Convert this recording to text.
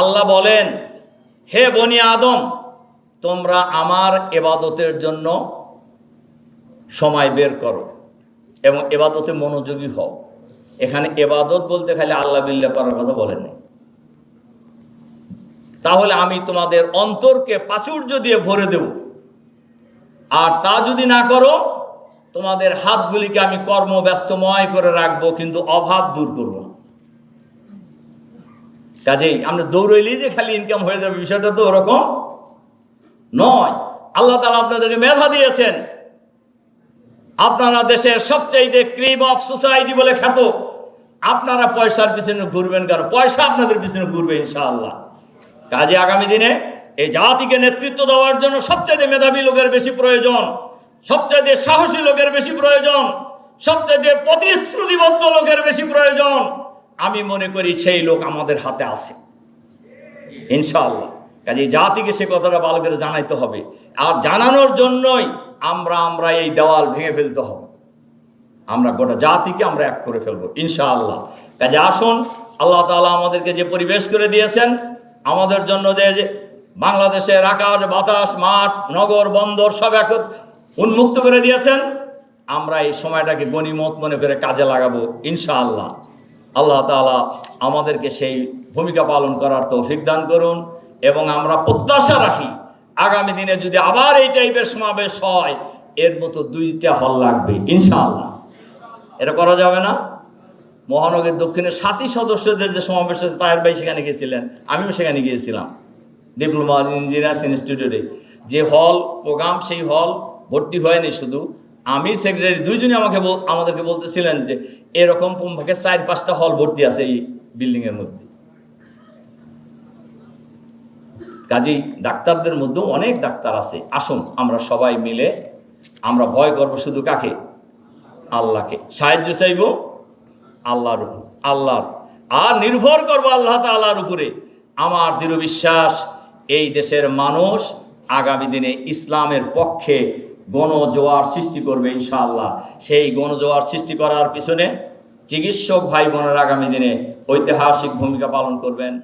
আল্লাহ বলেন, হে বনি আদম, তোমরা আমার ইবাদতের জন্য সময় বের করো এবং ইবাদতে মনোযোগী হও। এখানে ইবাদত বলতে খালি আল্লাহ বিল্লাহ করার কথা বলেন নাই। তাহলে আমি তোমাদের অন্তরকে প্রাচুর্য দিয়ে ভরে দেব, আর তা যদি না করো তোমাদের হাতগুলিকে আমি কর্মব্যস্তময় করে রাখবো, কিন্তু অভাব দূর করব না। কাজেই আমরা দৌড়াইলেই যে খালি ইনকাম হয়ে যাবে, বিষয়টা তো ওরকম নয়। আল্লাহ তাআলা আপনাদেরকে মেধা দিয়েছেন। আপনারা দেশের সবচাইতে ক্রিম অফ সোসাইটি বলে খ্যাত। আপনারা পয়সার পিছনে ঘুরবেন কেন? পয়সা আপনাদের পিছনে ঘুরবে ইনশাআল্লাহ। কাজে আগামী দিনে এই জাতিকে নেতৃত্ব দেওয়ার জন্য সবচাইতে মেধাবী লোকের বেশি প্রয়োজন, সবচাইতে সাহসী লোকের বেশি প্রয়োজন, সবচাইতে প্রতিশ্রুতিবদ্ধ লোকের বেশি প্রয়োজন। আমি মনে করি সেই লোক আমাদের হাতে আছে ইনশাআল্লাহ। কাজে জাতিকে সে কথাটা ভালো করে জানাইতে হবে, আর জানানোর জন্যই আমরা এই দেওয়াল ভেঙে ফেলতে হবে। আমরা গোটা জাতিকে আমরা এক করে ফেলবো ইনশাআল্লাহ। কাজে আসুন, আল্লাহ তাআলা আমাদেরকে যে পরিবেশ করে দিয়েছেন, আমাদের জন্য যে বাংলাদেশের আকাশ বাতাস মাঠ নগর বন্দর সব এক উন্মুক্ত করে দিয়েছেন, আমরা এই সময়টাকে গনিমত মনে করে কাজে লাগাবো ইনশাআল্লাহ। আল্লাহ তাআলা আমাদেরকে সেই ভূমিকা পালন করার তৌফিক দান করুন, এবং আমরা প্রত্যাশা রাখি আগামী দিনে যদি আবার এই টাইপের সমাবেশ হয়, এর মতো 2টা হল লাগবে ইনশাআল্লাহ। এটা করা যাবে না? মহানগর দক্ষিণের 7 সদস্যদের যে সমাবেশ আছে, তাহের ভাই সেখানে গিয়েছিলেন, আমিও সেখানে গিয়েছিলাম। ডিপ্লোমা ইঞ্জিনিয়ার্স ইনস্টিটিউটে যে হল প্রোগ্রাম, সেই হল ভর্তি হয়নি। শুধু আমির সেক্রেটারি দুইজনই আমাদেরকে বলতেছিলেন যে এরকম ভাগে 4-5টা হল ভর্তি আছে এই বিল্ডিংয়ের মধ্যে। কাজেই ডাক্তারদের মধ্যেও অনেক ডাক্তার আছে। আসুন আমরা সবাই মিলে আমরা ভয় করব শুধু কাকে? আল্লাহকে। সাহায্য চাইব আল্লাহর উপর, আল্লাহর, আর নির্ভর করব আল্লাহ তাআলার উপরে। আমার দৃঢ় বিশ্বাস এই দেশের মানুষ আগামী দিনে ইসলামের পক্ষে গণজোয়ার সৃষ্টি করবে ইনশাআল্লাহ। সেই গণজোয়ার সৃষ্টি করার পিছনে চিকিৎসক ভাই বোনেরা আগামী দিনে ঐতিহাসিক ভূমিকা পালন করবেন।